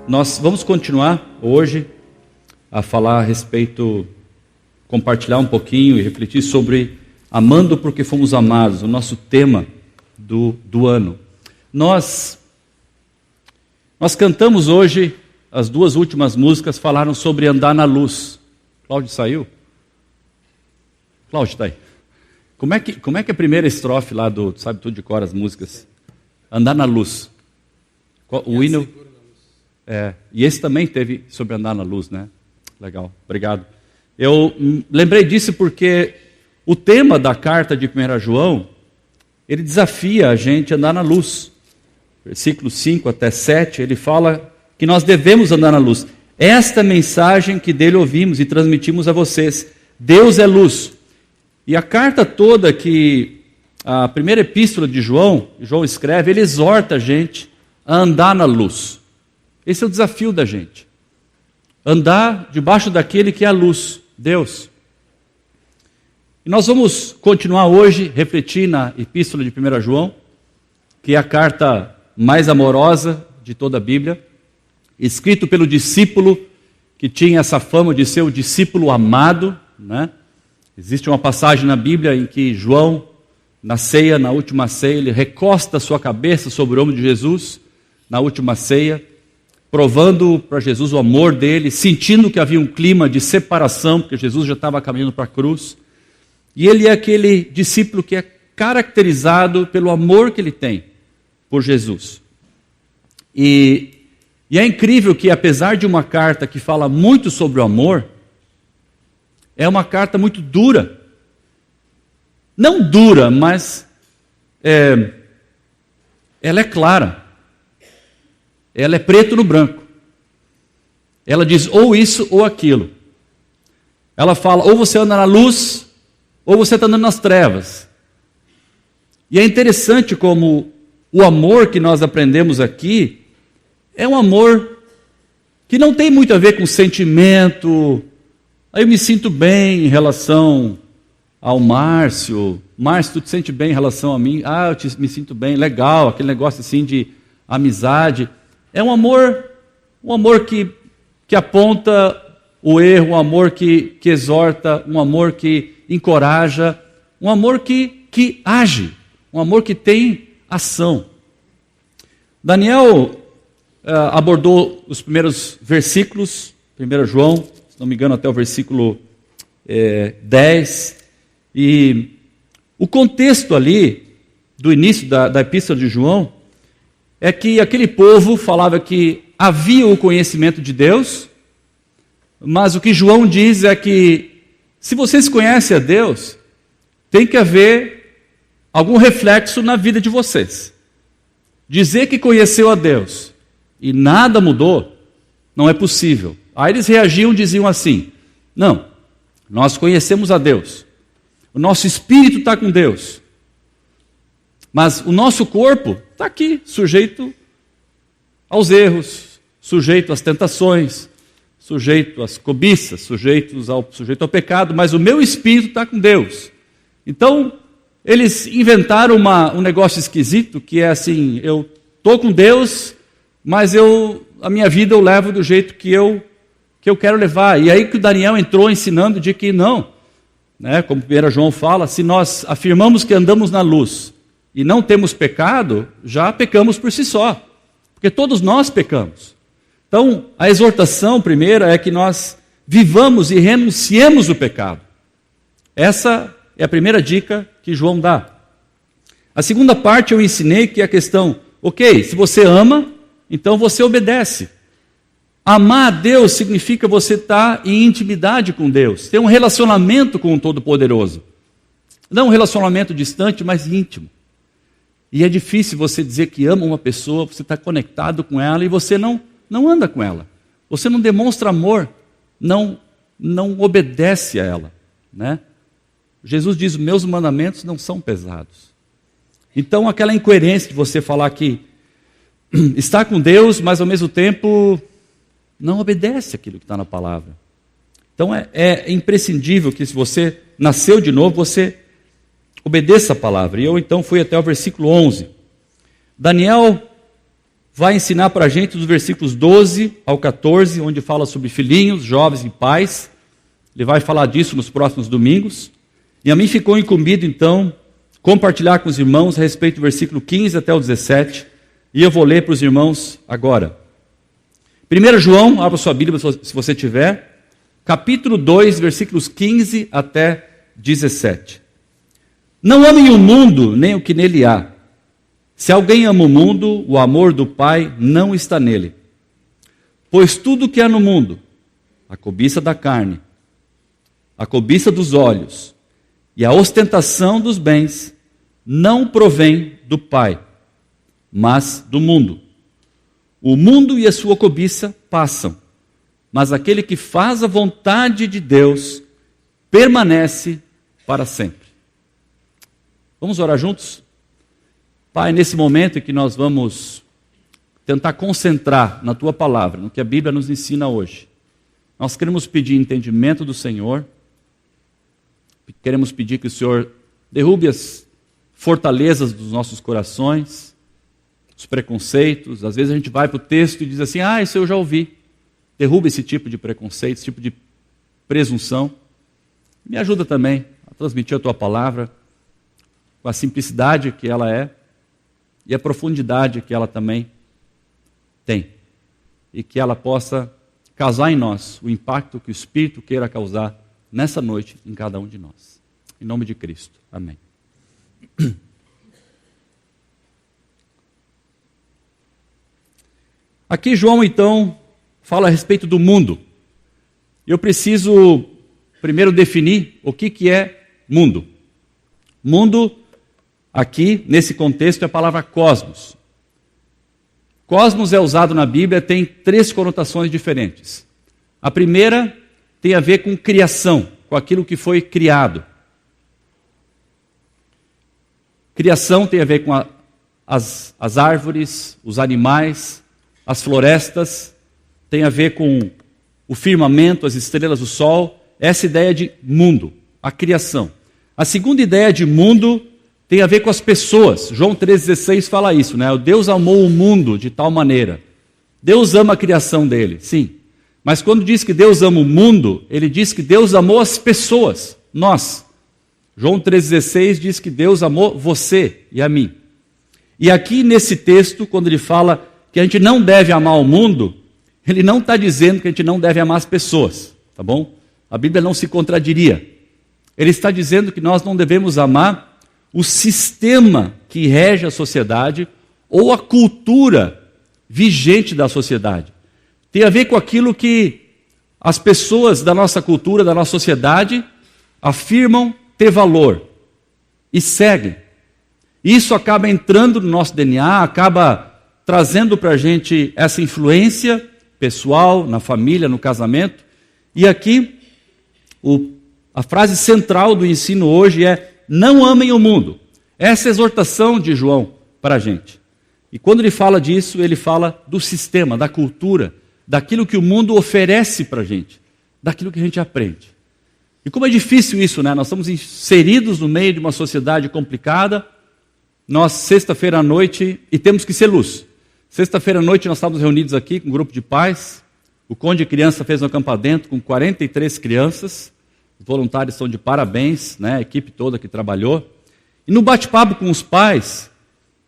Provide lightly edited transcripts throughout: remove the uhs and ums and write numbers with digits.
Nós vamos continuar hoje a falar a respeito, compartilhar um pouquinho e refletir sobre amando porque fomos amados, o nosso tema do ano. Nós cantamos hoje, as duas últimas músicas falaram sobre andar na luz. Cláudio saiu? Cláudio está aí. Como é que a primeira estrofe lá do, sabe tudo de cor as músicas? Andar na luz. O hino... e esse também teve sobre andar na luz, né? Legal, obrigado. Eu lembrei disso porque o tema da carta de 1 João, ele desafia a gente a andar na luz. Versículos 5 até 7, ele fala que nós devemos andar na luz. Esta mensagem que dele ouvimos e transmitimos a vocês. Deus é luz. E a carta toda que a primeira epístola de João escreve, ele exorta a gente a andar na luz. Esse é o desafio da gente. Andar debaixo daquele que é a luz, Deus. E nós vamos continuar hoje, refletir na epístola de 1 João, que é a carta mais amorosa de toda a Bíblia, escrito pelo discípulo que tinha essa fama de ser o discípulo amado, né? Existe uma passagem na Bíblia em que João, na última ceia, ele recosta a sua cabeça sobre o ombro de Jesus, na última ceia, provando para Jesus o amor dele, sentindo que havia um clima de separação, porque Jesus já estava caminhando para a cruz. E ele é aquele discípulo que é caracterizado pelo amor que ele tem por Jesus. E é incrível que, apesar de uma carta que fala muito sobre o amor, é uma carta muito dura. Não dura, mas ela é clara. Ela é preto no branco. Ela diz ou isso ou aquilo. Ela fala, ou você anda na luz, ou você está andando nas trevas. E é interessante como o amor que nós aprendemos aqui é um amor que não tem muito a ver com sentimento. Aí eu me sinto bem em relação ao Márcio. Márcio, tu te sente bem em relação a mim? Ah, me sinto bem, legal, aquele negócio assim de amizade. É um amor que aponta o erro, um amor que exorta, um amor que encoraja, um amor que age, um amor que tem ação. Daniel abordou os primeiros versículos, 1 João, se não me engano até o versículo 10, e o contexto ali, do início da epístola de João, é que aquele povo falava que havia o conhecimento de Deus, mas o que João diz é que se vocês conhecem a Deus, tem que haver algum reflexo na vida de vocês. Dizer que conheceu a Deus e nada mudou, não é possível. Aí eles reagiam e diziam assim, não, nós conhecemos a Deus, o nosso espírito está com Deus, mas o nosso corpo está aqui, sujeito aos erros, sujeito às tentações, sujeito às cobiças, sujeito ao pecado, mas o meu espírito está com Deus. Então, eles inventaram um negócio esquisito, que é assim, eu estou com Deus, mas a minha vida eu levo do jeito que eu quero levar. E aí que o Daniel entrou ensinando de que não, né, como 1 João fala, se nós afirmamos que andamos na luz e não temos pecado, já pecamos por si só, porque todos nós pecamos. Então, a exortação primeira é que nós vivamos e renunciemos o pecado. Essa é a primeira dica que João dá. A segunda parte eu ensinei que é a questão, ok, se você ama, então você obedece. Amar a Deus significa você estar em intimidade com Deus, ter um relacionamento com o Todo-Poderoso. Não um relacionamento distante, mas íntimo. E é difícil você dizer que ama uma pessoa, você está conectado com ela e você não anda com ela. Você não demonstra amor, não obedece a ela, né? Jesus diz, meus mandamentos não são pesados. Então aquela incoerência de você falar que está com Deus, mas ao mesmo tempo não obedece aquilo que está na palavra. Então é imprescindível que se você nasceu de novo, você obedeça a palavra. E eu então fui até o versículo 11. Daniel vai ensinar para a gente dos versículos 12 ao 14, onde fala sobre filhinhos, jovens e pais. Ele vai falar disso nos próximos domingos. E a mim ficou incumbido, então, compartilhar com os irmãos a respeito do versículo 15 até o 17. E eu vou ler para os irmãos agora. 1 João, abra sua Bíblia se você tiver. Capítulo 2, versículos 15 até 17. Não amem o mundo, nem o que nele há. Se alguém ama o mundo, o amor do Pai não está nele. Pois tudo que há no mundo, a cobiça da carne, a cobiça dos olhos e a ostentação dos bens, não provém do Pai, mas do mundo. O mundo e a sua cobiça passam, mas aquele que faz a vontade de Deus permanece para sempre. Vamos orar juntos? Pai, nesse momento em que nós vamos tentar concentrar na Tua Palavra, no que a Bíblia nos ensina hoje, nós queremos pedir entendimento do Senhor, queremos pedir que o Senhor derrube as fortalezas dos nossos corações, os preconceitos. Às vezes a gente vai para o texto e diz assim, isso eu já ouvi. Derruba esse tipo de preconceito, esse tipo de presunção. Me ajuda também a transmitir a Tua Palavra com a simplicidade que ela é, e a profundidade que ela também tem. E que ela possa causar em nós o impacto que o Espírito queira causar nessa noite em cada um de nós. Em nome de Cristo. Amém. Aqui João, então, fala a respeito do mundo. Eu preciso primeiro definir o que é mundo. Mundo, aqui, nesse contexto, é a palavra cosmos. Cosmos é usado na Bíblia, tem 3 conotações diferentes. A primeira tem a ver com criação, com aquilo que foi criado. Criação tem a ver com as árvores, os animais, as florestas, tem a ver com o firmamento, as estrelas, o sol. Essa ideia de mundo, a criação. A segunda ideia de mundo tem a ver com as pessoas. João 3,16 fala isso, né? Deus amou o mundo de tal maneira. Deus ama a criação dele, sim. Mas quando diz que Deus ama o mundo, ele diz que Deus amou as pessoas, nós. João 3,16 diz que Deus amou você e a mim. E aqui nesse texto, quando ele fala que a gente não deve amar o mundo, ele não está dizendo que a gente não deve amar as pessoas, tá bom? A Bíblia não se contradiria. Ele está dizendo que nós não devemos amar o sistema que rege a sociedade ou a cultura vigente da sociedade. Tem a ver com aquilo que as pessoas da nossa cultura, da nossa sociedade, afirmam ter valor e seguem. Isso acaba entrando no nosso DNA, acaba trazendo para a gente essa influência pessoal, na família, no casamento. E aqui, a frase central do ensino hoje é: não amem o mundo. Essa é a exortação de João para a gente. E quando ele fala disso, ele fala do sistema, da cultura, daquilo que o mundo oferece para a gente, daquilo que a gente aprende. E como é difícil isso, né? Nós estamos inseridos no meio de uma sociedade complicada. Nós, sexta-feira à noite, e temos que ser luz. Sexta-feira à noite nós estávamos reunidos aqui com um grupo de pais. O Conde Criança fez um acampamento com 43 crianças. Os voluntários estão de parabéns, né? A equipe toda que trabalhou. E no bate-papo com os pais,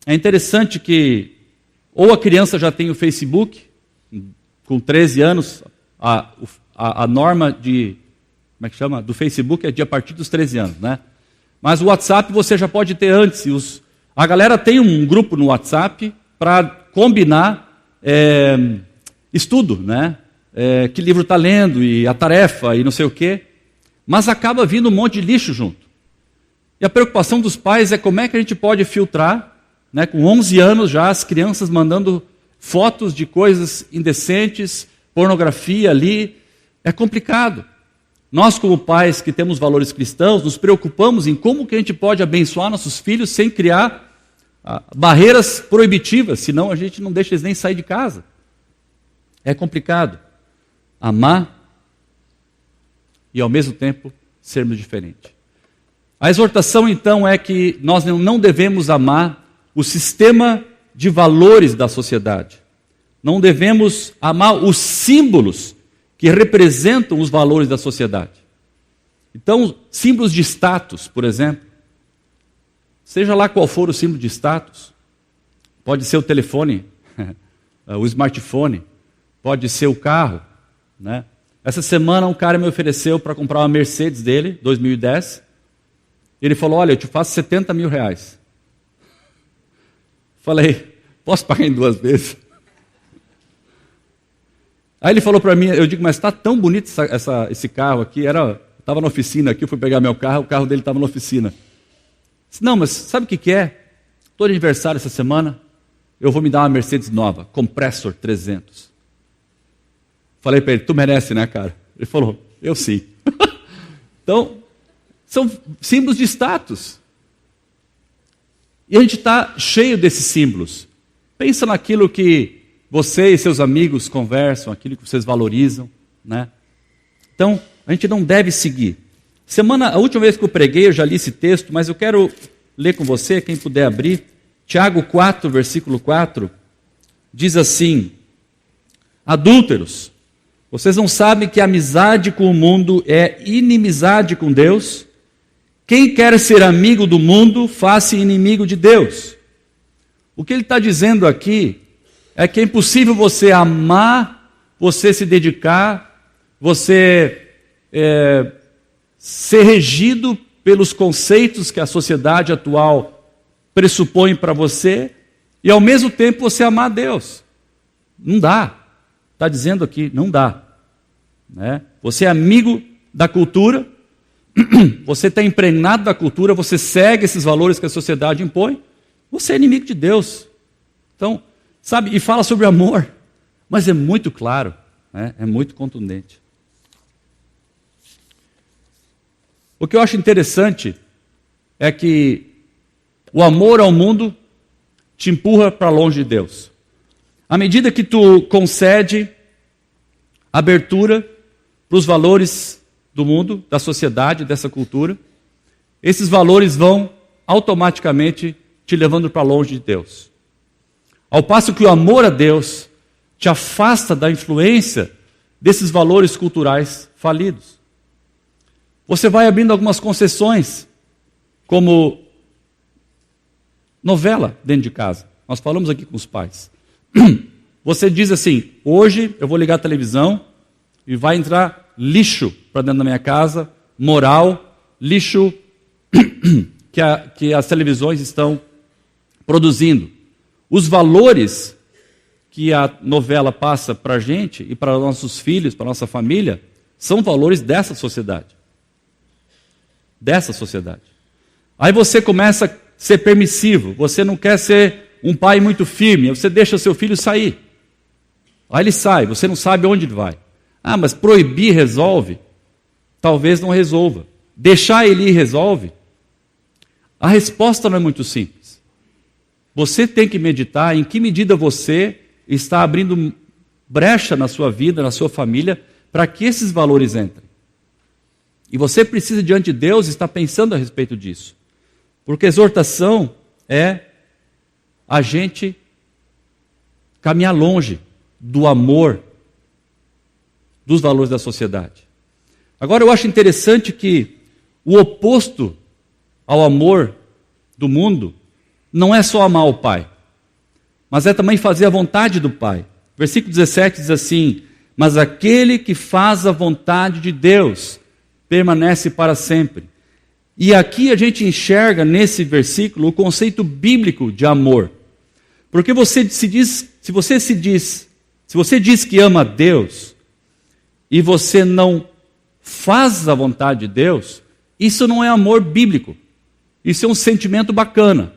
é interessante que ou a criança já tem o Facebook, com 13 anos, a norma de, como é que chama? Do Facebook é de a partir dos 13 anos, né? Mas o WhatsApp você já pode ter antes. A galera tem um grupo no WhatsApp para combinar estudo, né? Que livro está lendo, e a tarefa, e não sei o quê. Mas acaba vindo um monte de lixo junto. E a preocupação dos pais é como é que a gente pode filtrar, né, com 11 anos já, as crianças mandando fotos de coisas indecentes, pornografia ali. É complicado. Nós, como pais que temos valores cristãos, nos preocupamos em como que a gente pode abençoar nossos filhos sem criar barreiras proibitivas, senão a gente não deixa eles nem sair de casa. É complicado. Amar e, ao mesmo tempo, sermos diferentes. A exortação, então, é que nós não devemos amar o sistema de valores da sociedade. Não devemos amar os símbolos que representam os valores da sociedade. Então, símbolos de status, por exemplo, seja lá qual for o símbolo de status, pode ser o telefone, o smartphone, pode ser o carro, né? Essa semana um cara me ofereceu para comprar uma Mercedes dele, 2010. Ele falou, olha, eu te faço 70 mil reais. Falei, posso pagar em 2 vezes? Aí ele falou para mim, eu digo, mas está tão bonito esse carro aqui, estava na oficina aqui, eu fui pegar meu carro, o carro dele estava na oficina. Disse, não, mas sabe o que é? Estou de aniversário essa semana, eu vou me dar uma Mercedes nova, Compressor 300. Falei para ele, tu merece, né, cara? Ele falou, eu sim. Então, são símbolos de status. E a gente está cheio desses símbolos. Pensa naquilo que você e seus amigos conversam, aquilo que vocês valorizam, né? Então, a gente não deve seguir. A última vez que eu preguei, eu já li esse texto, mas eu quero ler com você, quem puder abrir. Tiago 4, versículo 4, diz assim, adúlteros, vocês não sabem que a amizade com o mundo é inimizade com Deus? Quem quer ser amigo do mundo, faça inimigo de Deus. O que ele está dizendo aqui é que é impossível você amar, você se dedicar, você ser regido pelos conceitos que a sociedade atual pressupõe para você e ao mesmo tempo você amar a Deus. Não dá. Está dizendo aqui, não dá. Né? Você é amigo da cultura, você está impregnado da cultura, você segue esses valores que a sociedade impõe, você é inimigo de Deus. Então, sabe, e fala sobre amor, mas é muito claro, né? É muito contundente. O que eu acho interessante é que o amor ao mundo te empurra para longe de Deus. À medida que tu concede abertura para os valores do mundo, da sociedade, dessa cultura, esses valores vão automaticamente te levando para longe de Deus. Ao passo que o amor a Deus te afasta da influência desses valores culturais falidos. Você vai abrindo algumas concessões, como novela dentro de casa. Nós falamos aqui com os pais. Você diz assim, hoje eu vou ligar a televisão e vai entrar lixo para dentro da minha casa, moral, lixo que as televisões estão produzindo. Os valores que a novela passa para a gente e para nossos filhos, para a nossa família, são valores dessa sociedade. Dessa sociedade. Aí você começa a ser permissivo, você não quer ser um pai muito firme, você deixa o seu filho sair. Aí ele sai, você não sabe onde ele vai. Ah, mas proibir resolve? Talvez não resolva. Deixar ele ir resolve? A resposta não é muito simples. Você tem que meditar em que medida você está abrindo brecha na sua vida, na sua família, para que esses valores entrem. E você precisa, diante de Deus, estar pensando a respeito disso. Porque exortação é a gente caminhar longe do amor, dos valores da sociedade. Agora eu acho interessante que o oposto ao amor do mundo não é só amar o Pai, mas é também fazer a vontade do Pai. Versículo 17 diz assim, mas aquele que faz a vontade de Deus permanece para sempre. E aqui a gente enxerga nesse versículo o conceito bíblico de amor. Porque se você diz que ama a Deus e você não faz a vontade de Deus, isso não é amor bíblico. Isso é um sentimento bacana.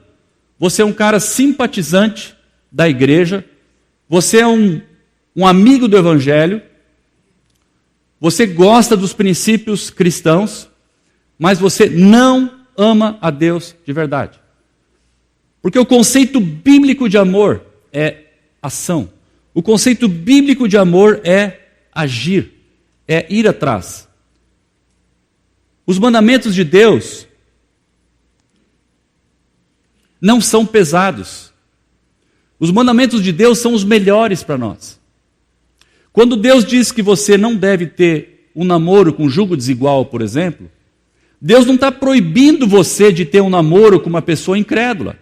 Você é um cara simpatizante da igreja, você é um amigo do evangelho, você gosta dos princípios cristãos, mas você não ama a Deus de verdade. Porque o conceito bíblico de amor é ação. O conceito bíblico de amor é agir, é ir atrás. Os mandamentos de Deus não são pesados. Os mandamentos de Deus são os melhores para nós. Quando Deus diz que você não deve ter um namoro com jugo desigual, por exemplo, Deus não está proibindo você de ter um namoro com uma pessoa incrédula.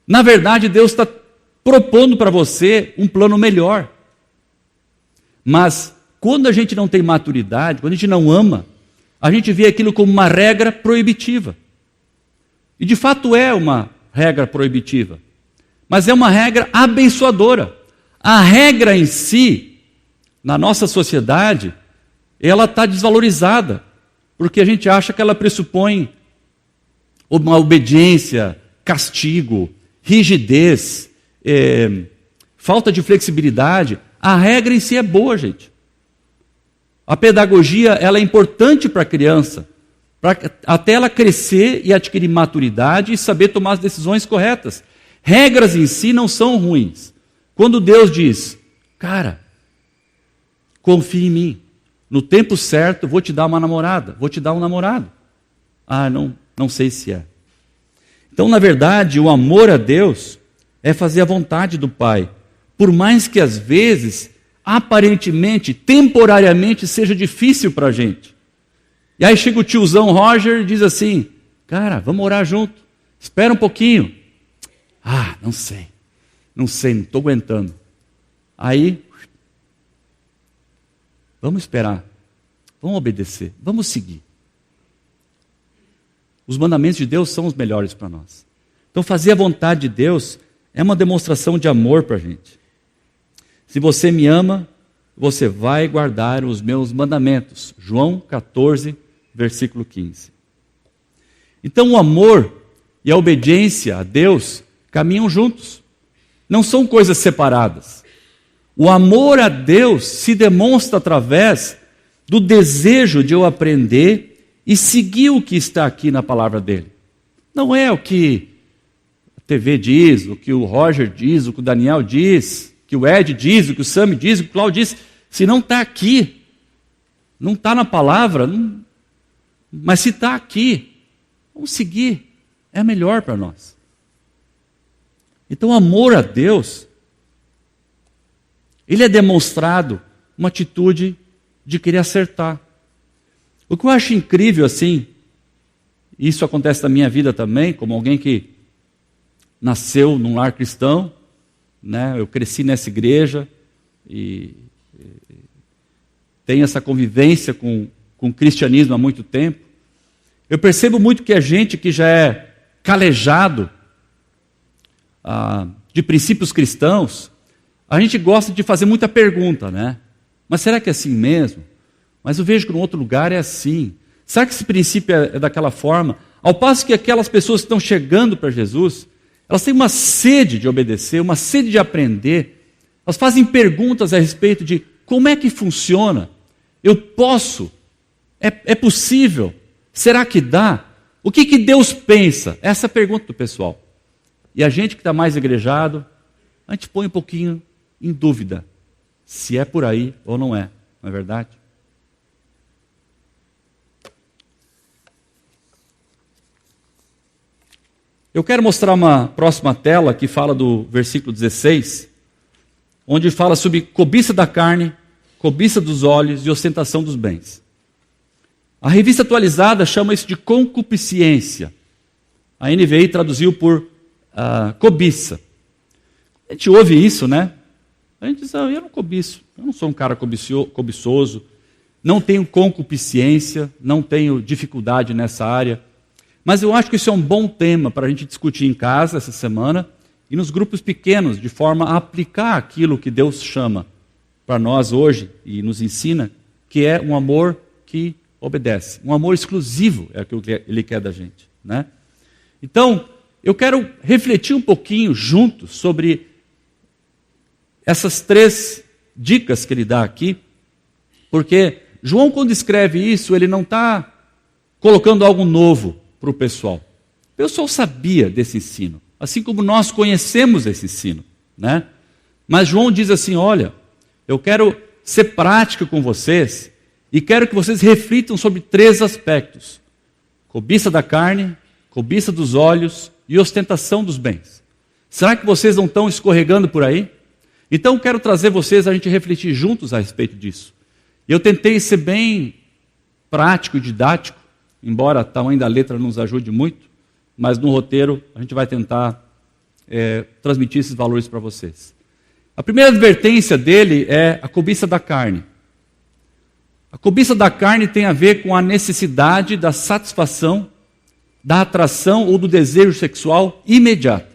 Na verdade, Deus está propondo para você um plano melhor. Mas, quando a gente não tem maturidade, quando a gente não ama, a gente vê aquilo como uma regra proibitiva. E de fato é uma regra proibitiva. Mas é uma regra abençoadora. A regra em si, na nossa sociedade, ela está desvalorizada, porque a gente acha que ela pressupõe uma obediência, castigo, rigidez, falta de flexibilidade. A regra em si é boa, gente. A pedagogia ela é importante para a criança, até ela crescer e adquirir maturidade e saber tomar as decisões corretas. Regras em si não são ruins. Quando Deus diz, cara, confie em mim, no tempo certo vou te dar uma namorada, vou te dar um namorado. Ah, não sei se é. Então, na verdade, o amor a Deus é fazer a vontade do Pai, por mais que às vezes, aparentemente, temporariamente, seja difícil para a gente. E aí chega o tiozão Roger e diz assim, cara, vamos orar junto, espera um pouquinho. Ah, não sei, não estou aguentando. Aí, vamos esperar, vamos obedecer, vamos seguir. Os mandamentos de Deus são os melhores para nós. Então fazer a vontade de Deus é uma demonstração de amor para a gente. Se você me ama, você vai guardar os meus mandamentos. João 14, versículo 15. Então o amor e a obediência a Deus caminham juntos. Não são coisas separadas. O amor a Deus se demonstra através do desejo de eu aprender e seguir o que está aqui na palavra dele. Não é o que a TV diz, o que o Roger diz, o que o Daniel diz, o que o Ed diz, o que o Sam diz, o que o Cláudio diz. Se não está aqui, não está na palavra, mas se está aqui, vamos seguir. É melhor para nós. Então o amor a Deus, ele é demonstrado uma atitude de querer acertar. O que eu acho incrível assim, isso acontece na minha vida também, como alguém que nasceu num lar cristão, né? Eu cresci nessa igreja e tenho essa convivência com o cristianismo há muito tempo. Eu percebo muito que a gente que já é calejado de princípios cristãos, a gente gosta de fazer muita pergunta, né? Mas será que é assim mesmo? Mas eu vejo que em outro lugar é assim. Será que esse princípio é daquela forma? Ao passo que aquelas pessoas que estão chegando para Jesus, elas têm uma sede de obedecer, uma sede de aprender. Elas fazem perguntas a respeito de como é que funciona. Eu posso? É possível? Será que dá? O que Deus pensa? Essa é a pergunta do pessoal. E a gente que está mais igrejado, a gente põe um pouquinho em dúvida se é por aí ou não é verdade? Eu quero mostrar uma próxima tela que fala do versículo 16, onde fala sobre cobiça da carne, cobiça dos olhos e ostentação dos bens. A revista atualizada chama isso de concupiscência. A NVI traduziu por cobiça. A gente ouve isso, né? A gente diz, eu não cobiço, eu não sou um cara cobiçoso, não tenho concupiscência, não tenho dificuldade nessa área. Mas eu acho que isso é um bom tema para a gente discutir em casa essa semana e nos grupos pequenos, de forma a aplicar aquilo que Deus chama para nós hoje e nos ensina, que é um amor que obedece. Um amor exclusivo é o que Ele quer da gente, né? Então, eu quero refletir um pouquinho juntos sobre essas 3 dicas que Ele dá aqui, porque João, quando escreve isso, ele não está colocando algo novo para o pessoal. O pessoal sabia desse ensino, assim como nós conhecemos esse ensino, né? Mas João diz assim, olha, eu quero ser prático com vocês e quero que vocês reflitam sobre 3 aspectos: cobiça da carne, cobiça dos olhos e ostentação dos bens. Será que vocês não estão escorregando por aí? Então quero trazer vocês a gente refletir juntos a respeito disso. Eu tentei ser bem prático e didático, embora o tamanho da letra não nos ajude muito, mas no roteiro a gente vai tentar transmitir esses valores para vocês. A primeira advertência dele é a cobiça da carne. A cobiça da carne tem a ver com a necessidade da satisfação, da atração ou do desejo sexual imediato.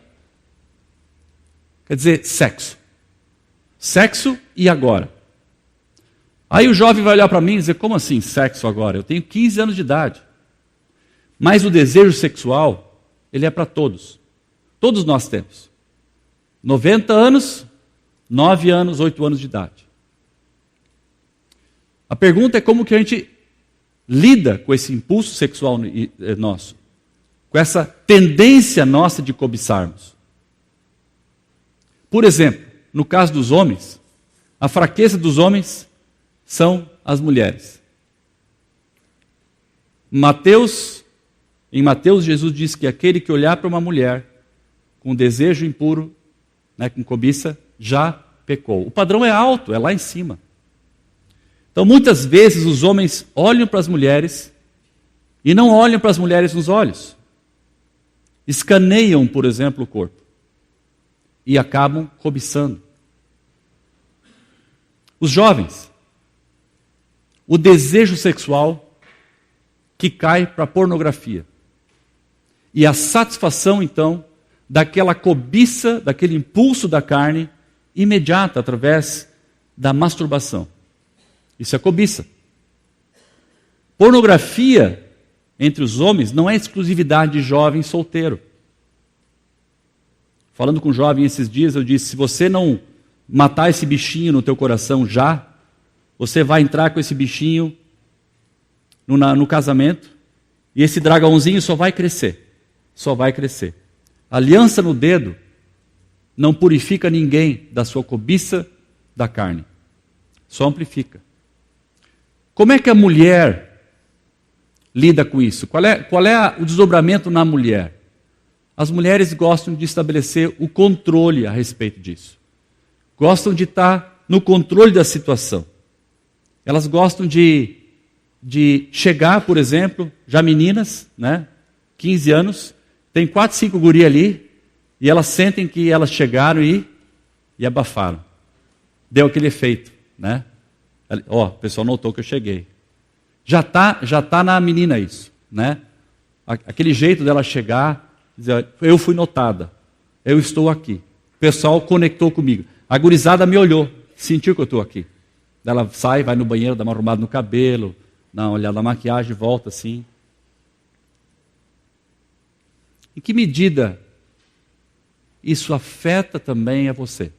Quer dizer, sexo. Sexo e agora. Aí o jovem vai olhar para mim e dizer, como assim sexo agora? Eu tenho 15 anos de idade. Mas o desejo sexual, ele é para todos. Todos nós temos. 90 anos, 9 anos, 8 anos de idade. A pergunta é como que a gente lida com esse impulso sexual nosso, com essa tendência nossa de cobiçarmos. Por exemplo, no caso dos homens, a fraqueza dos homens são as mulheres. Em Mateus, Jesus diz que aquele que olhar para uma mulher com desejo impuro, com cobiça, já pecou. O padrão é alto, é lá em cima. Então, muitas vezes, os homens olham para as mulheres e não olham para as mulheres nos olhos. Escaneiam, por exemplo, o corpo. E acabam cobiçando. Os jovens, o desejo sexual que cai para a pornografia. E a satisfação, então, daquela cobiça, daquele impulso da carne, imediata, através da masturbação. Isso é cobiça. Pornografia entre os homens não é exclusividade de jovem solteiro. Falando com um jovem esses dias, eu disse, se você não matar esse bichinho no teu coração já, você vai entrar com esse bichinho no casamento, e esse dragãozinho só vai crescer. Só vai crescer. Aliança no dedo não purifica ninguém da sua cobiça da carne. Só amplifica. Como é que a mulher lida com isso? Qual é o desdobramento na mulher? As mulheres gostam de estabelecer o controle a respeito disso. Gostam de estar no controle da situação. Elas gostam de chegar, por exemplo, já meninas, 15 anos, tem 4, 5 guri ali, e elas sentem que elas chegaram e abafaram. Deu aquele efeito, o pessoal notou que eu cheguei. Já tá na menina isso, Aquele jeito dela chegar, dizer, eu fui notada, eu estou aqui. O pessoal conectou comigo. A gurizada me olhou, sentiu que eu estou aqui. Ela sai, vai no banheiro, dá uma arrumada no cabelo, dá uma olhada na maquiagem, volta assim. Em que medida isso afeta também a você?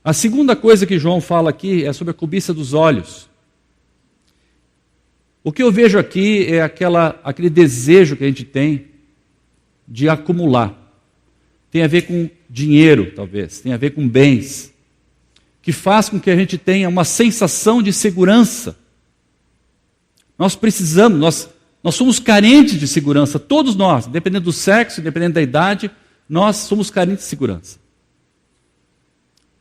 A segunda coisa que João fala aqui é sobre a cobiça dos olhos. O que eu vejo aqui é aquele desejo que a gente tem de acumular. Tem a ver com dinheiro, talvez, tem a ver com bens, que faz com que a gente tenha uma sensação de segurança. Nós precisamos, nós somos carentes de segurança, todos nós, independente do sexo, independente da idade, nós somos carentes de segurança.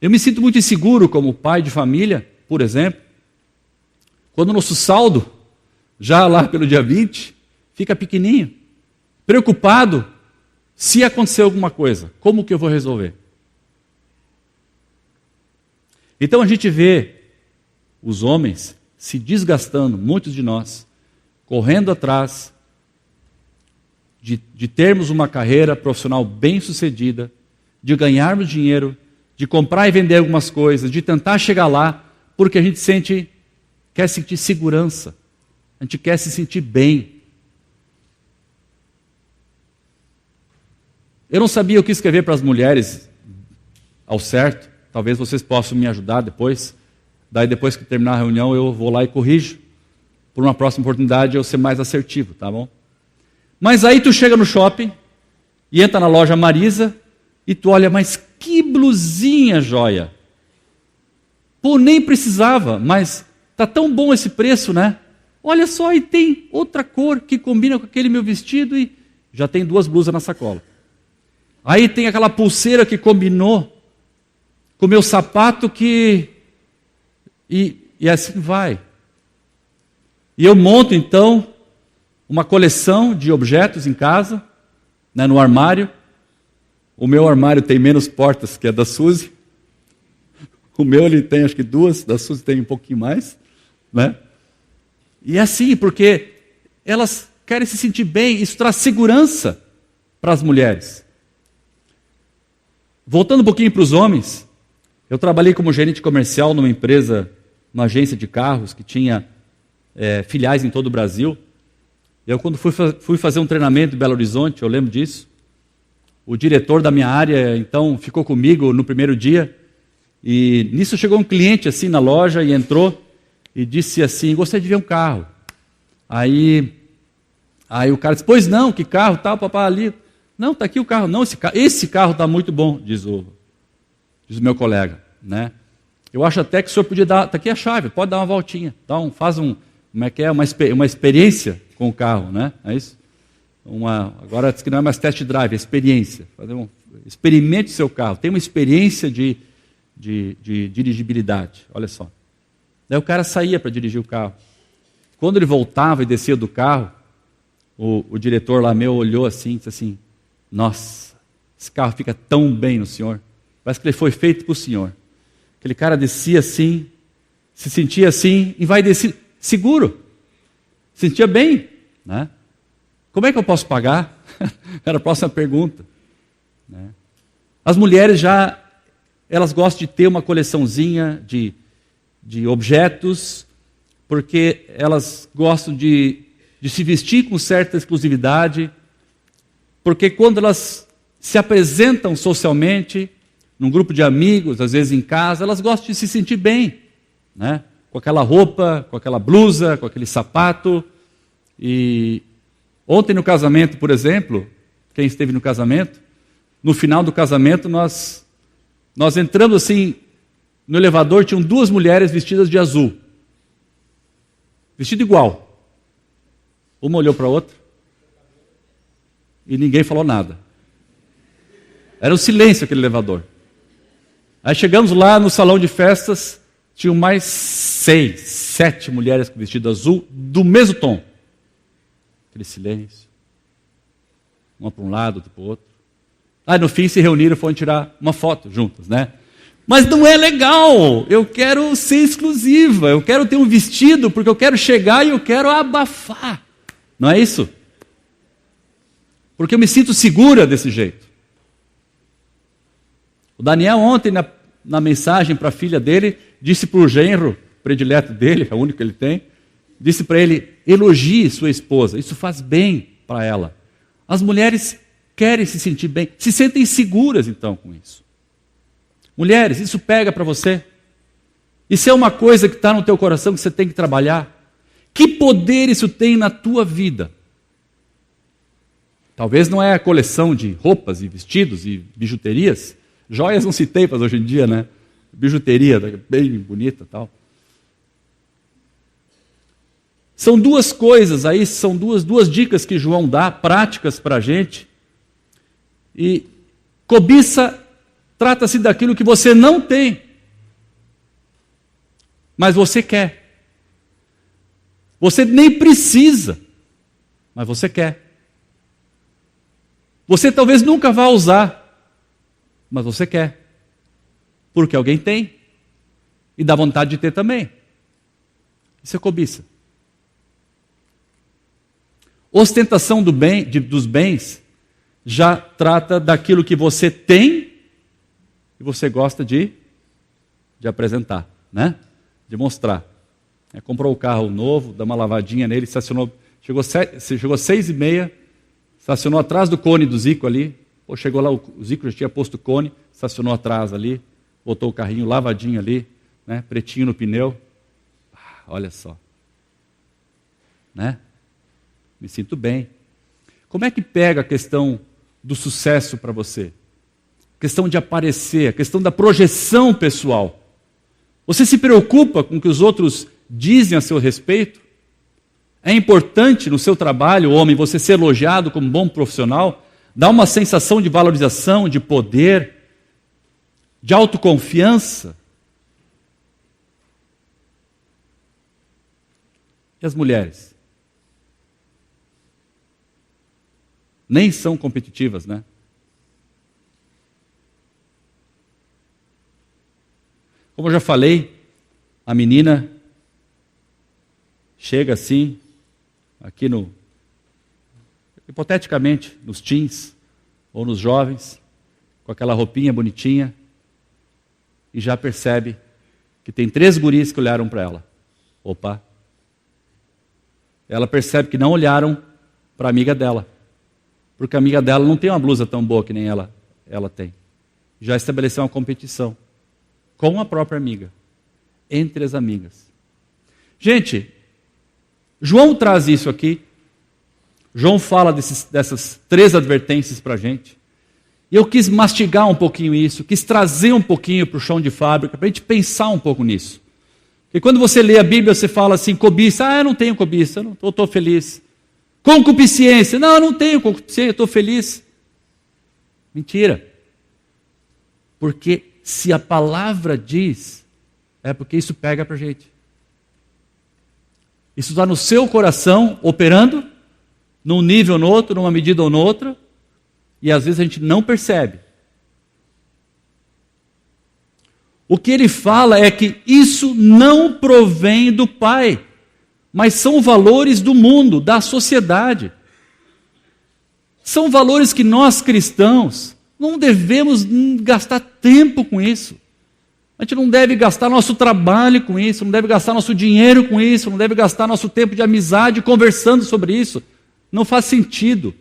Eu me sinto muito inseguro como pai de família, por exemplo, quando o nosso saldo, já lá pelo dia 20, fica pequenininho, preocupado se acontecer alguma coisa, como que eu vou resolver? Então a gente vê os homens se desgastando, muitos de nós, correndo atrás de termos uma carreira profissional bem-sucedida, de ganharmos dinheiro, de comprar e vender algumas coisas, de tentar chegar lá, porque a gente quer sentir segurança, a gente quer se sentir bem. Eu não sabia o que escrever para as mulheres ao certo, talvez vocês possam me ajudar depois, daí depois que terminar a reunião eu vou lá e corrijo, por uma próxima oportunidade eu ser mais assertivo, tá bom? Mas aí tu chega no shopping, e entra na loja Marisa, e tu olha, mas que blusinha joia! Pô, nem precisava, mas tá tão bom esse preço, Olha só, e tem outra cor que combina com aquele meu vestido, e já tem 2 blusas na sacola. Aí tem aquela pulseira que combinou com o meu sapato que... E assim vai. E eu monto, então, uma coleção de objetos em casa, né, no armário. O meu armário tem menos portas que a da Suzy. O meu ele tem acho que 2, da Suzy tem um pouquinho mais, né? E é assim, porque elas querem se sentir bem, isso traz segurança para as mulheres. Voltando um pouquinho para os homens, eu trabalhei como gerente comercial numa empresa, numa agência de carros que tinha filiais em todo o Brasil. Eu, quando fui fazer um treinamento em Belo Horizonte, eu lembro disso, o diretor da minha área, então, ficou comigo no primeiro dia, e nisso chegou um cliente assim na loja e entrou e disse assim: gostaria de ver um carro. Aí o cara disse: pois não, que carro, tal, papai, ali. Não, está aqui o carro. Não, esse carro está muito bom, diz o meu colega, né? Eu acho até que o senhor podia dar, está aqui a chave, pode dar uma voltinha, como é que é, uma experiência com o carro, né? É isso? Agora diz que não é mais test drive, é experiência. Experimente o seu carro, tem uma experiência de dirigibilidade, olha só. Daí o cara saía para dirigir o carro. Quando ele voltava e descia do carro, o diretor lá meu olhou assim e disse assim: nossa, esse carro fica tão bem no senhor, parece que ele foi feito para o senhor. Aquele cara descia assim, se sentia assim, e vai descer seguro, se sentia bem, né? Como é que eu posso pagar? Era a próxima pergunta, né? As mulheres elas gostam de ter uma coleçãozinha de objetos, porque elas gostam de se vestir com certa exclusividade, porque quando elas se apresentam socialmente, num grupo de amigos, às vezes em casa, elas gostam de se sentir bem, né? Com aquela roupa, com aquela blusa, com aquele sapato. E ontem no casamento, por exemplo, quem esteve no casamento, no final do casamento nós entramos assim, no elevador tinham 2 mulheres vestidas de azul. Vestido igual. Uma olhou para a outra e ninguém falou nada. Era um silêncio aquele elevador. Aí chegamos lá no salão de festas, tinham mais 6, 7 mulheres vestidas azul, do mesmo tom. Aquele silêncio. Uma para um lado, outra para o outro. Aí no fim se reuniram e foram tirar uma foto juntas, né? Mas não é legal, eu quero ser exclusiva, eu quero ter um vestido porque eu quero chegar e eu quero abafar. Não é isso? Porque eu me sinto segura desse jeito. O Daniel ontem, na mensagem para a filha dele, disse para o genro predileto dele, é o único que ele tem, disse para ele: elogie sua esposa, isso faz bem para ela. As mulheres querem se sentir bem, se sentem seguras então com isso. Mulheres, isso pega para você? Isso é uma coisa que está no teu coração que você tem que trabalhar? Que poder isso tem na tua vida? Talvez não é a coleção de roupas e vestidos e bijuterias. Joias não se tem para hoje em dia, né? Bijuteria, bem bonita e tal. São 2 coisas aí, são duas dicas que João dá, práticas para a gente. E cobiça trata-se daquilo que você não tem, mas você quer. Você nem precisa, mas você quer. Você talvez nunca vá usar, mas você quer. Porque alguém tem. E dá vontade de ter também. Isso é cobiça. Ostentação dos bens já trata daquilo que você tem e você gosta de apresentar, né? De mostrar. Comprou o carro novo, dá uma lavadinha nele, estacionou, chegou 6h30, estacionou atrás do cone do Zico ali. Pô, chegou lá, o Zico já tinha posto o cone, estacionou atrás ali, botou o carrinho lavadinho ali, né? Pretinho no pneu. Olha só. Né? Me sinto bem. Como é que pega a questão do sucesso para você? A questão de aparecer, a questão da projeção pessoal. Você se preocupa com o que os outros dizem a seu respeito? É importante no seu trabalho, homem, você ser elogiado como bom profissional, dá uma sensação de valorização, de poder, de autoconfiança. E as mulheres? Nem são competitivas, né? Como eu já falei, a menina chega assim, aqui hipoteticamente, nos teens ou nos jovens, com aquela roupinha bonitinha, e já percebe que tem 3 guris que olharam para ela. Opa! Ela percebe que não olharam para a amiga dela, porque a amiga dela não tem uma blusa tão boa que nem ela tem. Já estabeleceu uma competição com a própria amiga, entre as amigas. Gente, João traz isso aqui. João fala dessas 3 advertências para a gente. E eu quis mastigar um pouquinho isso, quis trazer um pouquinho para o chão de fábrica, para a gente pensar um pouco nisso. Porque quando você lê a Bíblia, você fala assim, cobiça, eu não tenho cobiça, eu estou feliz. Concupiscência, eu não tenho concupiscência, eu estou feliz. Mentira. Porque se a palavra diz, é porque isso pega para a gente. Isso está no seu coração, operando, num nível ou no outro, numa medida ou noutra, e às vezes a gente não percebe. O que ele fala é que isso não provém do Pai, mas são valores do mundo, da sociedade. São valores que nós cristãos não devemos gastar tempo com isso. A gente não deve gastar nosso trabalho com isso, não deve gastar nosso dinheiro com isso, não deve gastar nosso tempo de amizade conversando sobre isso. Não faz sentido.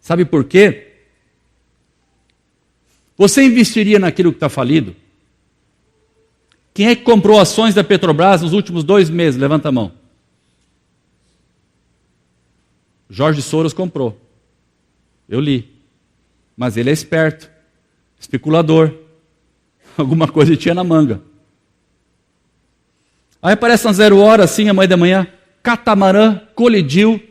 Sabe por quê? Você investiria naquilo que está falido? Quem é que comprou ações da Petrobras nos últimos 2 meses? Levanta a mão. Jorge Soros comprou. Eu li. Mas ele é esperto, especulador. Alguma coisa ele tinha na manga. Aí aparece na 0 hora, assim, amanhã de manhã, catamarã colidiu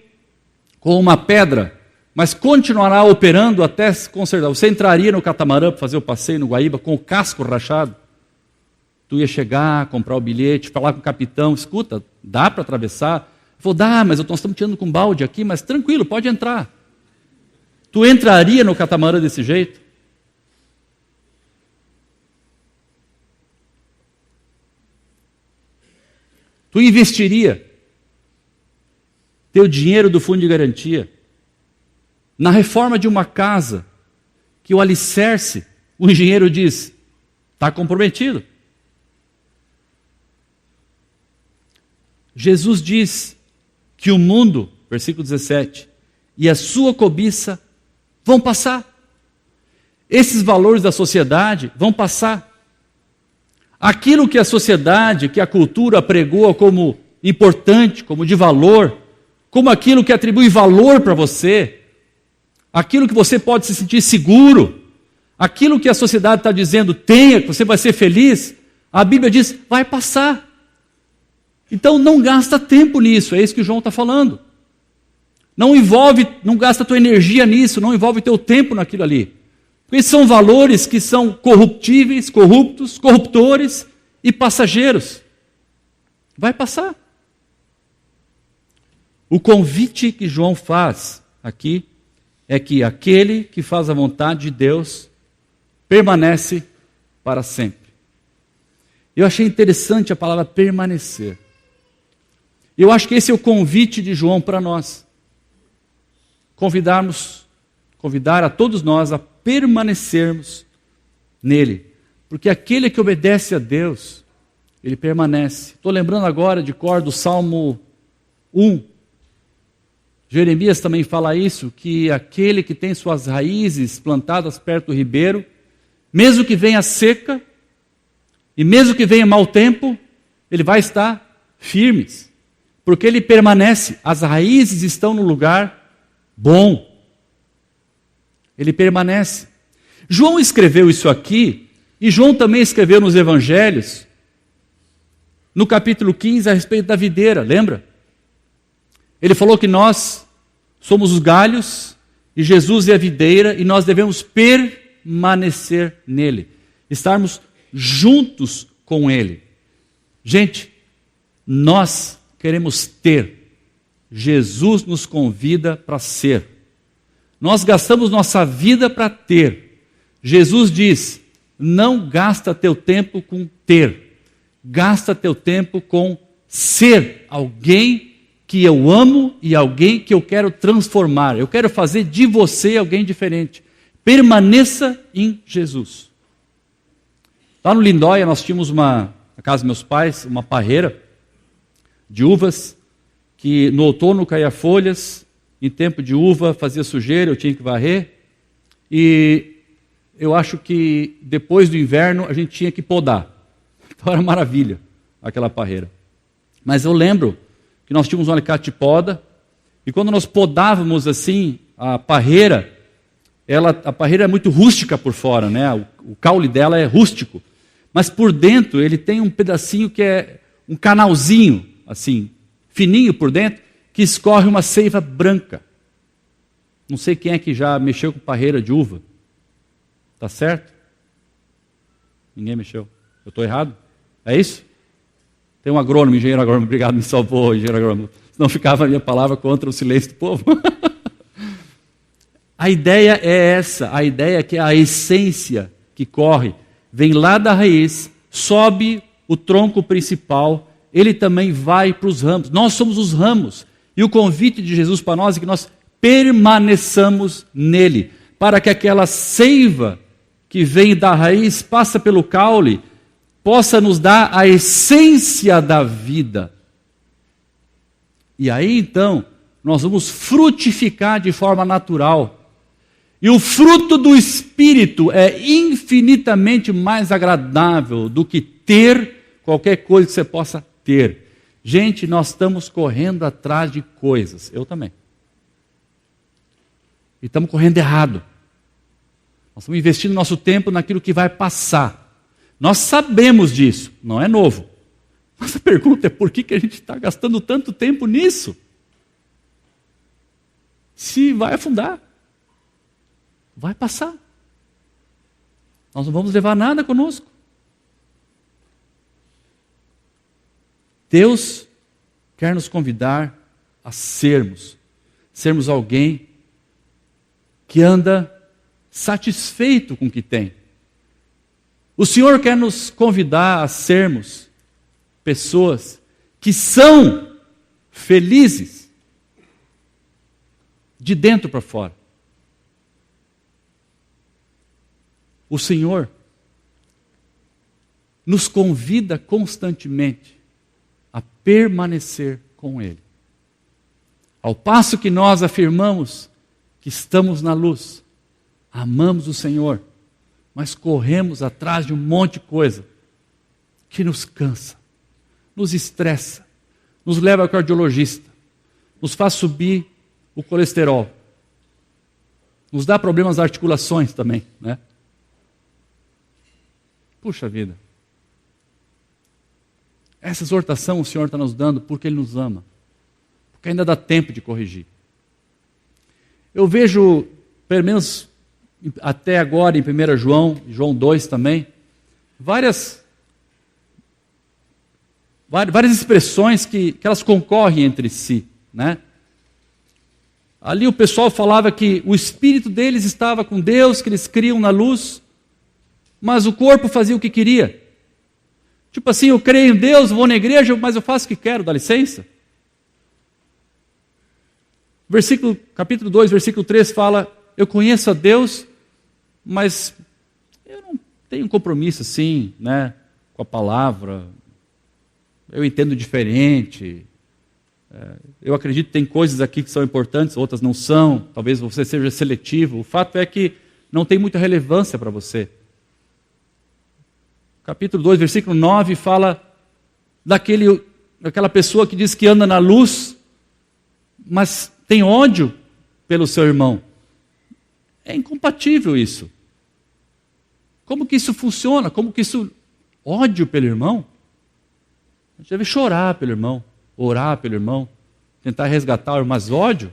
com uma pedra, mas continuará operando até se consertar. Você entraria no catamarã para fazer o passeio no Guaíba com o casco rachado? Tu ia chegar, comprar o bilhete, falar com o capitão, escuta, dá para atravessar? Ele falou, dá, mas nós estamos tirando com balde aqui, mas tranquilo, pode entrar. Tu entraria no catamarã desse jeito? Tu investiria teu dinheiro do fundo de garantia na reforma de uma casa que o alicerce, o engenheiro diz, está comprometido. Jesus diz que o mundo, versículo 17, e a sua cobiça vão passar. Esses valores da sociedade vão passar. Aquilo que a sociedade, que a cultura pregou como importante, como de valor, como aquilo que atribui valor para você, aquilo que você pode se sentir seguro, aquilo que a sociedade está dizendo, tenha, que você vai ser feliz, a Bíblia diz, vai passar. Então não gasta tempo nisso, é isso que João está falando. Não gasta tua energia nisso, não envolve teu tempo naquilo ali. Porque são valores que são corruptíveis, corruptos, corruptores e passageiros. Vai passar. O convite que João faz aqui é que aquele que faz a vontade de Deus permanece para sempre. Eu achei interessante a palavra permanecer. Eu acho que esse é o convite de João para nós. Convidar a todos nós a permanecermos nele. Porque aquele que obedece a Deus, ele permanece. Estou lembrando agora de cor do Salmo 1. Jeremias também fala isso, que aquele que tem suas raízes plantadas perto do ribeiro, mesmo que venha seca, e mesmo que venha mau tempo, ele vai estar firme, porque ele permanece, as raízes estão no lugar bom. Ele permanece. João escreveu isso aqui, e João também escreveu nos evangelhos, no capítulo 15, a respeito da videira, lembra? Ele falou que nós somos os galhos e Jesus é a videira, e nós devemos permanecer nele, estarmos juntos com ele. Gente, nós queremos ter, Jesus nos convida para ser. Nós gastamos nossa vida para ter. Jesus diz, não gasta teu tempo com ter, gasta teu tempo com ser alguém que eu amo e alguém que eu quero transformar. Eu quero fazer de você alguém diferente. Permaneça em Jesus. Lá no Lindóia nós tínhamos na casa dos meus pais, uma parreira de uvas, que no outono caía folhas, em tempo de uva fazia sujeira, eu tinha que varrer, e eu acho que depois do inverno a gente tinha que podar. Então era maravilha aquela parreira. Mas eu lembro que nós tínhamos um alicate de poda, e quando nós podávamos assim, a parreira é muito rústica por fora, né? O caule dela é rústico, mas por dentro ele tem um pedacinho que é um canalzinho, assim, fininho por dentro, que escorre uma seiva branca. Não sei quem é que já mexeu com parreira de uva. Tá certo? Ninguém mexeu. Eu estou errado? É isso? Tem um agrônomo, engenheiro agrônomo, obrigado, me salvou, engenheiro agrônomo. Senão ficava a minha palavra contra o silêncio do povo. A ideia é essa, a ideia é que a essência que corre vem lá da raiz, sobe o tronco principal, ele também vai para os ramos. Nós somos os ramos. E o convite de Jesus para nós é que nós permaneçamos nele, para que aquela seiva que vem da raiz, passa pelo caule, possa nos dar a essência da vida. E aí então, nós vamos frutificar de forma natural. E o fruto do Espírito é infinitamente mais agradável do que ter qualquer coisa que você possa ter. Gente, nós estamos correndo atrás de coisas. Eu também. E estamos correndo errado. Nós estamos investindo nosso tempo naquilo que vai passar. Nós sabemos disso, não é novo. Mas a pergunta é por que a gente está gastando tanto tempo nisso? Se vai afundar. Vai passar. Nós não vamos levar nada conosco. Deus quer nos convidar a sermos alguém que anda satisfeito com o que tem. O Senhor quer nos convidar a sermos pessoas que são felizes de dentro para fora. O Senhor nos convida constantemente a permanecer com Ele. Ao passo que nós afirmamos que estamos na luz, amamos o Senhor, mas corremos atrás de um monte de coisa que nos cansa, nos estressa, nos leva ao cardiologista, nos faz subir o colesterol, nos dá problemas das articulações também, né? Puxa vida. Essa exortação o Senhor está nos dando porque Ele nos ama. Porque ainda dá tempo de corrigir. Eu vejo, pelo menos até agora em 1 João, João 2 também, várias expressões que elas concorrem entre si, né? Ali o pessoal falava que o espírito deles estava com Deus, que eles criam na luz, mas o corpo fazia o que queria. Tipo assim, eu creio em Deus, vou na igreja, mas eu faço o que quero, dá licença. Capítulo 2, versículo 3 fala, eu conheço a Deus, mas eu não tenho um compromisso assim, né, com a palavra. Eu entendo diferente. Eu acredito que tem coisas aqui que são importantes, outras não são. Talvez você seja seletivo. O fato é que não tem muita relevância para você. Capítulo 2, versículo 9, fala daquela pessoa que diz que anda na luz, mas tem ódio pelo seu irmão. É incompatível isso. Como que isso funciona? Como que isso... Ódio pelo irmão? A gente deve chorar pelo irmão, orar pelo irmão, tentar resgatar o irmão, mas ódio?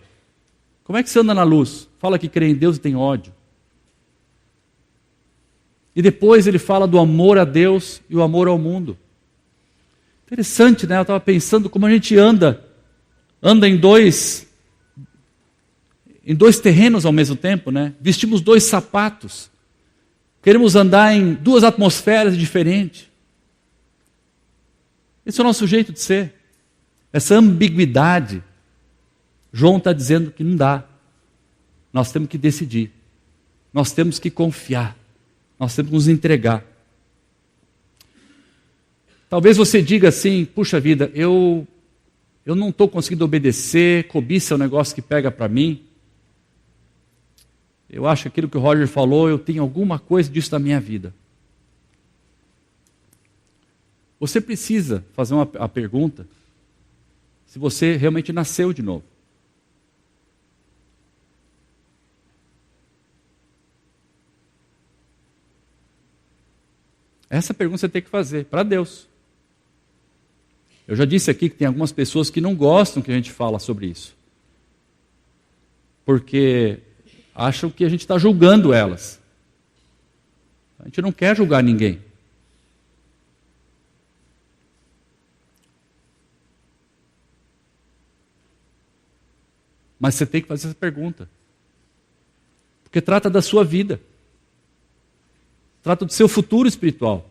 Como é que você anda na luz? Fala que crê em Deus e tem ódio. E depois ele fala do amor a Deus e o amor ao mundo. Interessante, né? Eu estava pensando como a gente anda em dois terrenos ao mesmo tempo, né? Vestimos dois sapatos. Queremos andar em duas atmosferas diferentes. Esse é o nosso jeito de ser. Essa ambiguidade. João está dizendo que não dá. Nós temos que decidir. Nós temos que confiar. Nós temos que nos entregar. Talvez você diga assim, puxa vida, eu não estou conseguindo obedecer, cobiça é um negócio que pega para mim. Eu acho que aquilo que o Roger falou, eu tenho alguma coisa disso na minha vida. Você precisa fazer a pergunta se você realmente nasceu de novo. Essa pergunta você tem que fazer para Deus. Eu já disse aqui que tem algumas pessoas que não gostam que a gente fala sobre isso. Porque acham que a gente está julgando elas. A gente não quer julgar ninguém. Mas você tem que fazer essa pergunta. Porque trata da sua vida. Trata do seu futuro espiritual.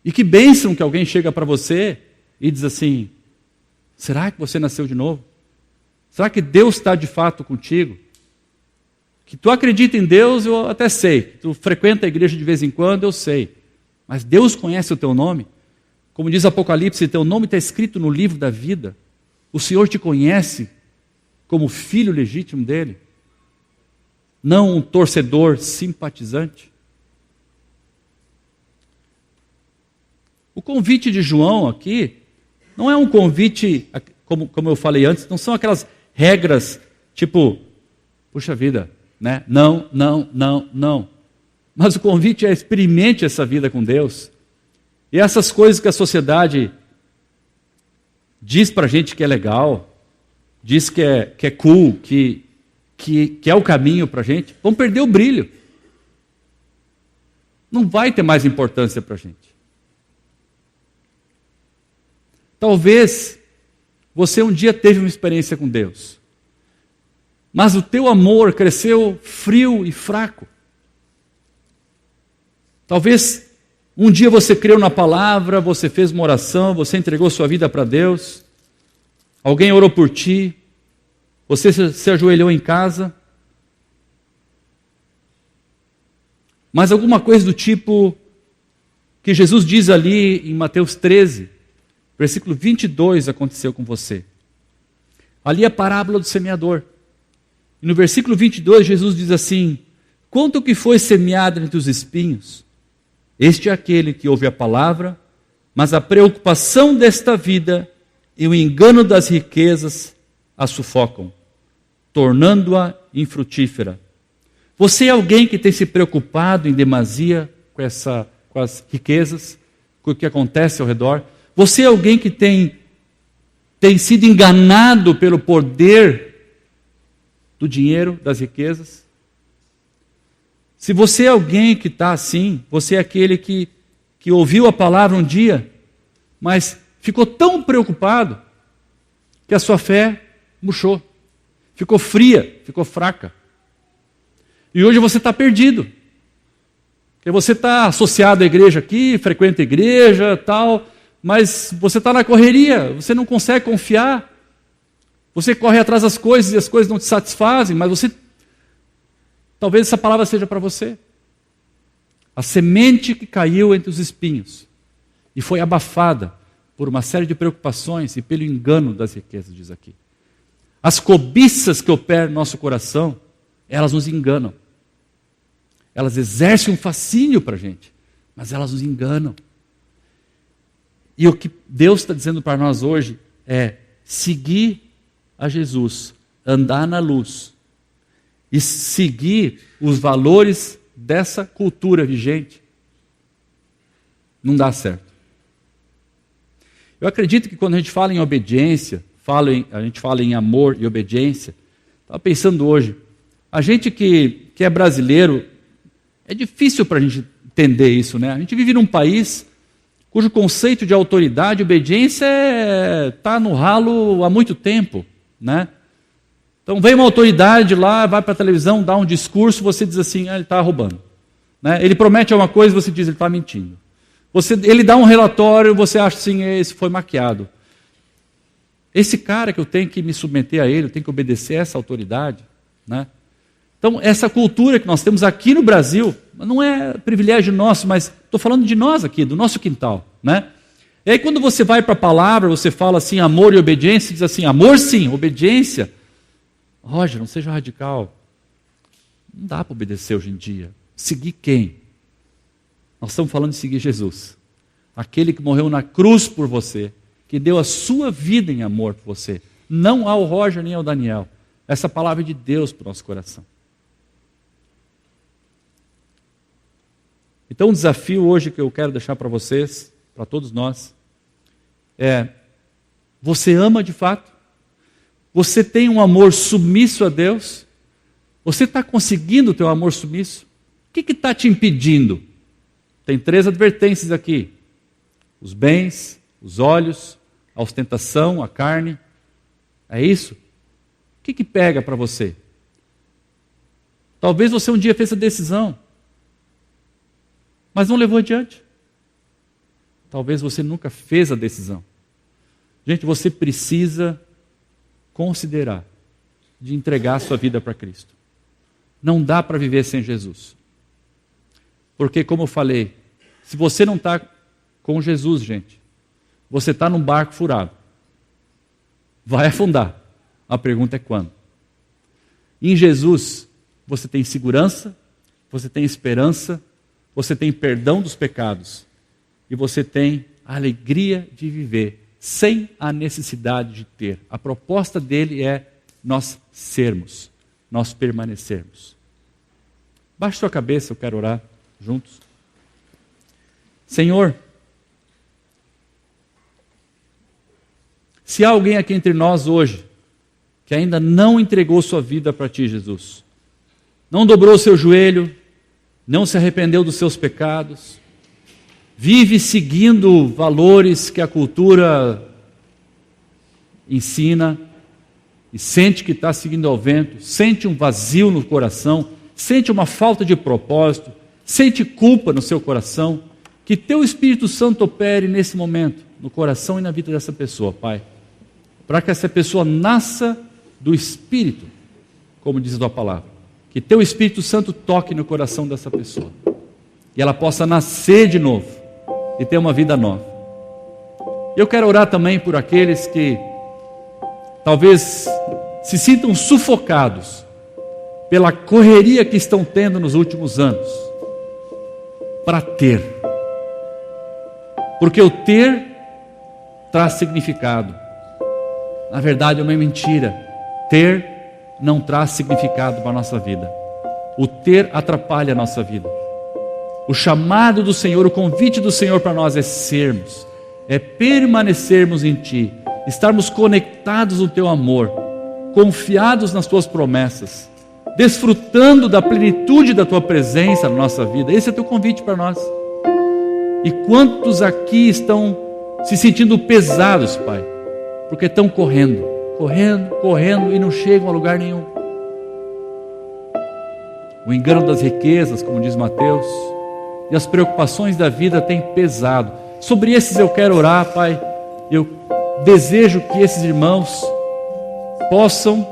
E que bênção que alguém chega para você e diz assim, será que você nasceu de novo? Será que Deus está de fato contigo? Que tu acredita em Deus, eu até sei. Que tu frequenta a igreja de vez em quando, eu sei. Mas Deus conhece o teu nome. Como diz Apocalipse, teu nome está escrito no livro da vida. O Senhor te conhece como filho legítimo dele. Não um torcedor simpatizante. O convite de João aqui não é um convite, como eu falei antes, não são aquelas regras tipo, puxa vida, né? Não, não, não, não. Mas o convite é experimente essa vida com Deus. E essas coisas que a sociedade diz pra gente que é legal, diz que é cool, que é o caminho pra gente, vão perder o brilho. Não vai ter mais importância pra gente. Talvez você um dia teve uma experiência com Deus, mas o teu amor cresceu frio e fraco. Talvez um dia você creu na palavra, você fez uma oração, você entregou sua vida para Deus, alguém orou por ti, você se ajoelhou em casa, mas alguma coisa do tipo que Jesus diz ali em Mateus 13, versículo 22 aconteceu com você. Ali é a parábola do semeador. E no versículo 22 Jesus diz assim, quanto que foi semeado entre os espinhos? Este é aquele que ouve a palavra, mas a preocupação desta vida e o engano das riquezas a sufocam, tornando-a infrutífera. Você é alguém que tem se preocupado em demasia com as riquezas, com o que acontece ao redor? Você é alguém que tem sido enganado pelo poder do dinheiro, das riquezas? Se você é alguém que está assim, você é aquele que ouviu a palavra um dia, mas ficou tão preocupado que a sua fé murchou, ficou fria, ficou fraca. E hoje você está perdido. Porque você está associado à igreja aqui, frequenta a igreja, tal, mas você está na correria, você não consegue confiar. Você corre atrás das coisas e as coisas não te satisfazem, mas você... Talvez essa palavra seja para você. A semente que caiu entre os espinhos e foi abafada por uma série de preocupações e pelo engano das riquezas, diz aqui. As cobiças que operam no nosso coração, elas nos enganam. Elas exercem um fascínio para a gente, mas elas nos enganam. E o que Deus está dizendo para nós hoje é seguir a Jesus, andar na luz e seguir os valores dessa cultura vigente. Não dá certo. Eu acredito que quando a gente fala em obediência, a gente fala em amor e obediência. Estava pensando hoje, a gente que é brasileiro, é difícil para a gente entender isso, né? A gente vive num país cujo conceito de autoridade e obediência está no ralo há muito tempo, né? Então vem uma autoridade lá, vai para a televisão, dá um discurso, você diz assim, ele está roubando. Né? Ele promete uma coisa, você diz, ele está mentindo. Ele dá um relatório, você acha assim, esse foi maquiado. Esse cara que eu tenho que me submeter a ele, eu tenho que obedecer a essa autoridade. Né? Então essa cultura que nós temos aqui no Brasil, não é privilégio nosso, mas estou falando de nós aqui, do nosso quintal. Né? E aí quando você vai para a palavra, você fala assim, amor e obediência, diz assim, amor sim, obediência. Roger, não seja radical. Não dá para obedecer hoje em dia. Seguir quem? Nós estamos falando de seguir Jesus. Aquele que morreu na cruz por você, que deu a sua vida em amor por você. Não ao Roger nem ao Daniel. Essa palavra é de Deus para o nosso coração. Então o desafio hoje que eu quero deixar para vocês, para todos nós, é: você ama de fato? Você tem um amor submisso a Deus? Você está conseguindo o teu amor submisso? O que está te impedindo? Tem 3 advertências aqui. Os bens, os olhos, a ostentação, a carne. É isso? O que pega para você? Talvez você um dia fez a decisão, mas não levou adiante. Talvez você nunca fez a decisão. Gente, você precisa considerar de entregar a sua vida para Cristo. Não dá para viver sem Jesus. Porque, como eu falei, se você não está com Jesus, gente, você está num barco furado. Vai afundar. A pergunta é quando? Em Jesus, você tem segurança, você tem esperança, você tem perdão dos pecados e você tem a alegria de viver sem a necessidade de ter. A proposta dele é nós sermos, nós permanecermos. Baixe sua cabeça, eu quero orar juntos. Senhor, se há alguém aqui entre nós hoje que ainda não entregou sua vida para Ti, Jesus, não dobrou seu joelho, não se arrependeu dos seus pecados, vive seguindo valores que a cultura ensina e sente que está seguindo ao vento, sente um vazio no coração, sente uma falta de propósito, sente culpa no seu coração, que Teu Espírito Santo opere nesse momento, no coração e na vida dessa pessoa, Pai, para que essa pessoa nasça do Espírito, como diz a Tua palavra, que Teu Espírito Santo toque no coração dessa pessoa, e ela possa nascer de novo, e ter uma vida nova. Eu quero orar também por aqueles que talvez se sintam sufocados pela correria que estão tendo nos últimos anos, para ter. Porque o ter traz significado. Na verdade é uma mentira. Ter não traz significado para a nossa vida. O ter atrapalha a nossa vida. O chamado do Senhor, o convite do Senhor para nós é sermos, é permanecermos em Ti, estarmos conectados no Teu amor, confiados nas Tuas promessas, desfrutando da plenitude da Tua presença na nossa vida. Esse é o Teu convite para nós. E quantos aqui estão se sentindo pesados, Pai, porque estão correndo e não chegam a lugar nenhum. O engano das riquezas, como diz Mateus, e as preocupações da vida têm pesado. Sobre esses eu quero orar, Pai. Eu desejo que esses irmãos possam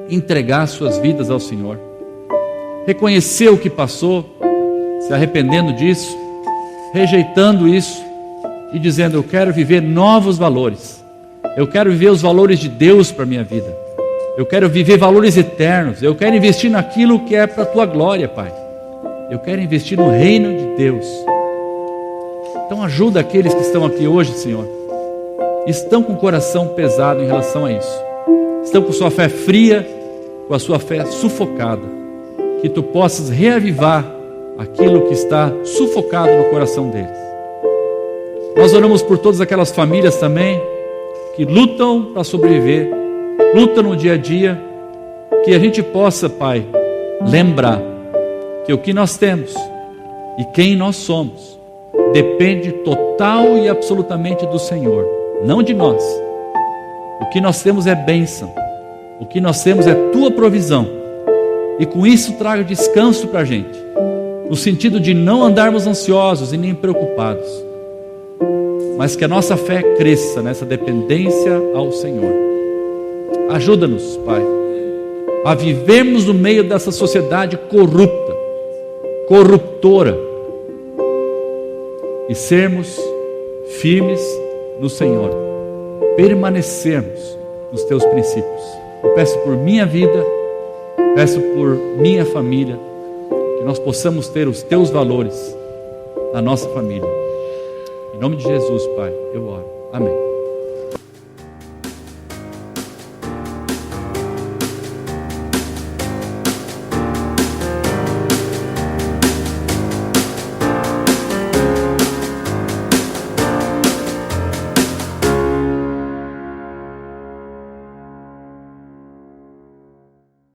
entregar suas vidas ao Senhor, reconhecer o que passou, se arrependendo disso, rejeitando isso e dizendo: eu quero viver novos valores, eu quero viver os valores de Deus para a minha vida, eu quero viver valores eternos, eu quero investir naquilo que é para a Tua glória, Pai. Eu quero investir no reino de Deus. Então ajuda aqueles que estão aqui hoje, Senhor, estão com o coração pesado em relação a isso, estão com sua fé fria, com a sua fé sufocada, que Tu possas reavivar aquilo que está sufocado no coração deles. Nós oramos por todas aquelas famílias também que lutam para sobreviver, lutam no dia a dia, que a gente possa, Pai, lembrar que o que nós temos e quem nós somos depende total e absolutamente do Senhor, não de nós. O que nós temos é bênção, o que nós temos é Tua provisão, e com isso traga descanso para a gente, no sentido de não andarmos ansiosos e nem preocupados, mas que a nossa fé cresça nessa dependência ao Senhor. Ajuda-nos, Pai, a vivermos no meio dessa sociedade corrupta, corruptora, e sermos firmes no Senhor, permanecermos nos Teus princípios. Eu peço por minha vida, peço por minha família, que nós possamos ter os Teus valores na nossa família. Em nome de Jesus, Pai, eu oro. Amém.